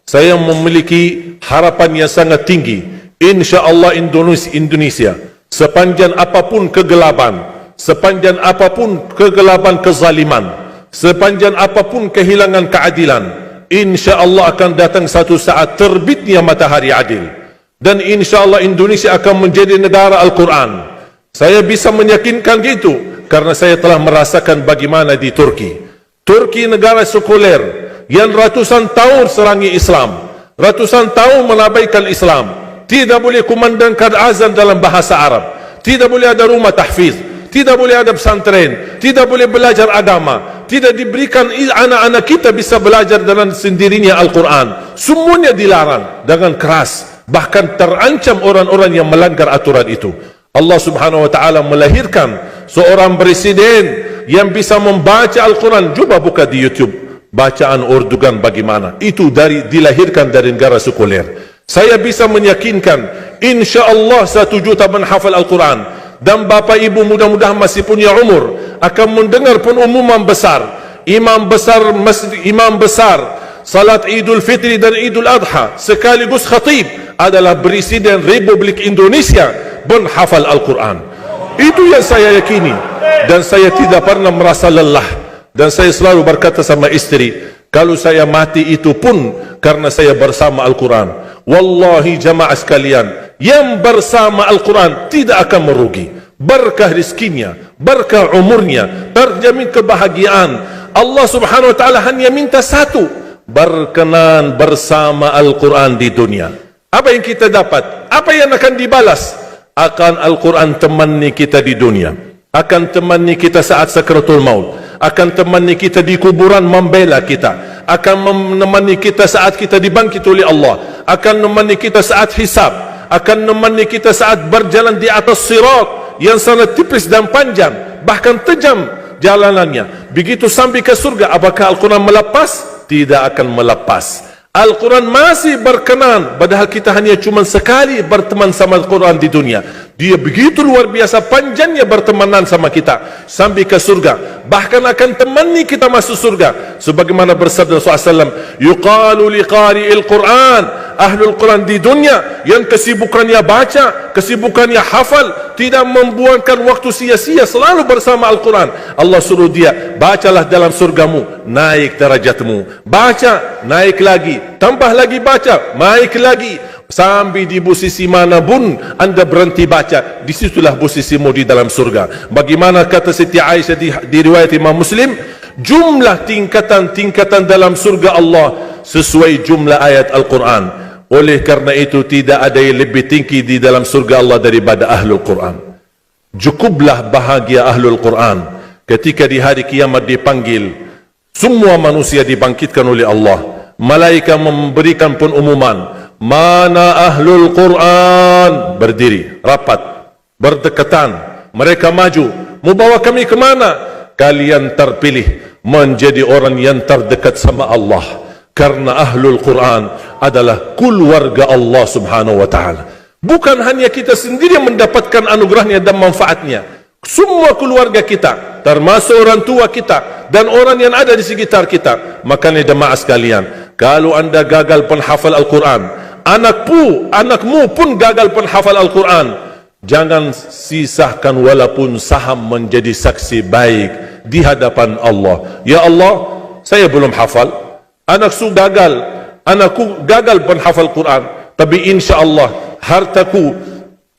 Saya memiliki harapan yang sangat tinggi. InsyaAllah Indonesia, sepanjang apapun kegelapan, sepanjang apapun kegelapan kezaliman, sepanjang apapun kehilangan keadilan, InsyaAllah akan datang satu saat terbitnya matahari adil. Dan InsyaAllah Indonesia akan menjadi negara Al-Quran. Saya bisa meyakinkan gitu karena saya telah merasakan bagaimana di Turki. Turki negara sekuler yang ratusan tahun serangi Islam, ratusan tahun melabaikan Islam, tidak boleh kumandangkan azan dalam bahasa Arab, tidak boleh ada rumah tahfiz, tidak boleh ada pesantren, tidak boleh belajar agama, tidak diberikan anak-anak kita bisa belajar dengan sendirinya Al-Quran. Semuanya dilarang dengan keras, bahkan terancam orang-orang yang melanggar aturan itu. Allah Subhanahu wa taala melahirkan seorang presiden yang bisa membaca Al-Quran. Coba buka di YouTube bacaan Erdogan bagaimana. Itu dilahirkan dari negara sekuler. Saya bisa meyakinkan insya-Allah 1 juta menghafal Al-Quran, dan bapa ibu mudah-mudahan masih punya umur akan mendengar pengumuman besar imam besar salat Idul Fitri dan Idul Adha sekaligus khatib adalah Presiden Republik Indonesia menghafal Al-Quran. Itu yang saya yakini, dan saya tidak pernah merasa lelah. Dan saya selalu berkata sama istri, kalau saya mati itu pun karena saya bersama Al-Quran. Wallahi jamaah sekalian, yang bersama Al-Quran tidak akan merugi. Berkah rizkinya, berkah umurnya, terjamin kebahagiaan. Allah Subhanahu wa ta'ala hanya minta satu, berkenan bersama Al-Quran di dunia. Apa yang kita dapat? Apa yang akan dibalas? Akan Al-Quran temani kita di dunia, akan temani kita saat sakratul maut, akan temani kita di kuburan membela kita, akan menemani kita saat kita dibangkit oleh Allah, akan menemani kita saat hisab, akan menemani kita saat berjalan di atas sirat yang sangat tipis dan panjang, bahkan tajam jalanannya. Begitu sampai ke surga, apakah Al-Quran melepas? Tidak akan melepas. Al-Quran masih berkenan, padahal kita hanya cuma sekali berteman sama Al-Quran di dunia. Dia begitu luar biasa panjangnya bertemanan sama kita sampai ke surga, bahkan akan temani kita masuk surga. Sebagaimana bersabda Rasulullah SAW, yuqalu liqari'il Quran, ahlul Quran di dunia yang kesibukannya baca, kesibukannya hafal, tidak membuangkan waktu sia-sia, selalu bersama Al-Quran. Allah suruh dia, bacalah dalam surgamu, naik derajatmu, baca, naik lagi, tambah lagi baca, naik lagi, sampai di posisi mana pun anda berhenti baca, disitulah posisimu di dalam surga. Bagaimana kata Siti Aisyah di riwayat Imam Muslim, jumlah tingkatan-tingkatan dalam surga Allah sesuai jumlah ayat Al-Quran. Oleh karena itu tidak ada yang lebih tinggi di dalam surga Allah daripada Ahlul Quran. Cukuplah bahagia Ahlul Quran ketika di hari kiamat dipanggil, semua manusia dibangkitkan oleh Allah, malaikat memberikan pengumuman, mana Ahlul Quran? Berdiri, rapat, berdekatan, mereka maju, mau bawa kami ke mana? Kalian terpilih menjadi orang yang terdekat sama Allah, karena Ahlul Quran adalah keluarga Allah Subhanahu wa ta'ala. Bukan hanya kita sendiri yang mendapatkan anugerahnya dan manfaatnya, semua keluarga kita, termasuk orang tua kita dan orang yang ada di sekitar kita. Makanya jemaah sekalian, kalau anda gagal penghafal Al-Quran, anakmu pun gagal penghafal Al-Quran, jangan sisakan walaupun saham menjadi saksi baik di hadapan Allah. Ya Allah, saya belum hafal, anakku gagal penghafal Quran, tapi insya-Allah hartaku,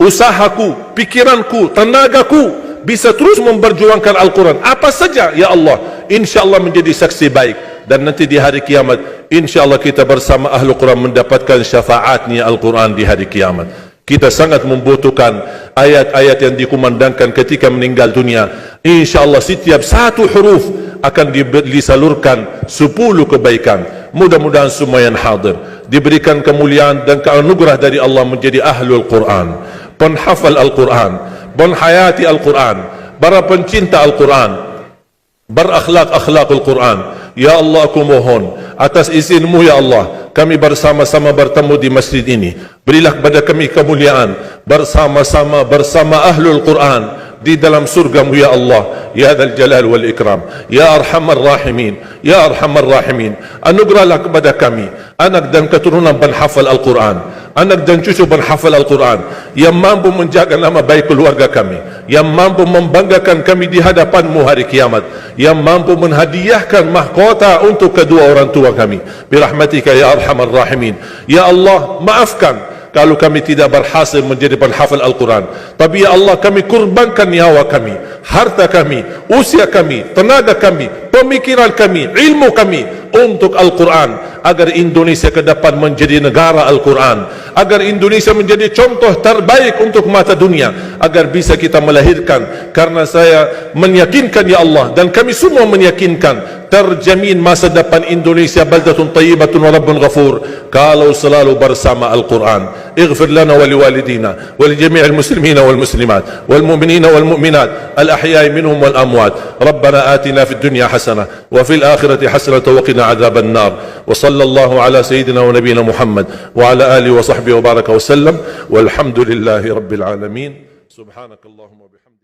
usahaku, pikiranku, tenagaku bisa terus memperjuangkan Al-Quran. Apa saja ya Allah, insya-Allah menjadi saksi baik. Dan nanti di hari kiamat, insya-Allah kita bersama Ahlul Quran mendapatkan syafaatnya Al-Quran di hari kiamat. Kita sangat membutuhkan ayat-ayat yang dikumandangkan ketika meninggal dunia. InsyaAllah setiap satu huruf akan disalurkan 10 kebaikan. Mudah-mudahan semua yang hadir diberikan kemuliaan dan keanugerah dari Allah menjadi Ahlul Quran, penghafal Al-Quran, penghayati Al-Quran, para pencinta Al-Quran, berakhlak-akhlakul Quran. Ya Allah, aku mohon atas izin-Mu ya Allah, kami bersama-sama bertemu di masjid ini. Berilah kepada kami kemuliaan bersama-sama bersama Ahlul Quran, di dalam surgamu ya Allah, ya Dzal Jalal wal Ikram, ya Arhamar Rahimin, ya Arhamar Rahimin. Anugerahlah kepada kami anak dan keturunan penghafal Al-Quran, anak dan cucu penghafal Al-Quran yang mampu menjaga nama baik keluarga kami, yang mampu membanggakan kami di hadapanmu hari kiamat, yang mampu menghadiahkan mahkota untuk kedua orang tua kami. Birahmatika ya Arhamar Rahimin. Ya Allah, maafkan kalau kami tidak berhasil menjadi penghafal Al-Quran, tapi ya Allah, kami kurbankan nyawa kami, harta kami, usia kami, tenaga kami, pemikiran kami, ilmu kami untuk Al-Quran, agar Indonesia ke depan menjadi negara Al-Quran, agar Indonesia menjadi contoh terbaik untuk mata dunia, agar bisa kita melahirkan, karena saya meyakinkan ya Allah, dan kami semua meyakinkan, terjamin masa depan Indonesia baldatun tayyibatun wa rabbun ghafur kalau selalu bersama Al-Quran. Ighfir lana wa liwalidina wa li jami'il muslimina wal muslimat wal mu'minina wal mu'minat al ahya'i minhum wal amwat. Rabbana atina fid dunya hasanah wa fil akhirati hasanah wa qina adzaban nar. Wa sallallahu ala sayyidina wa nabiyyina Muhammad wa ala alihi wa sahbihi wa baraka wa sallam walhamdulillahi rabbil alamin. Subhanakallahumma wa bihamdika.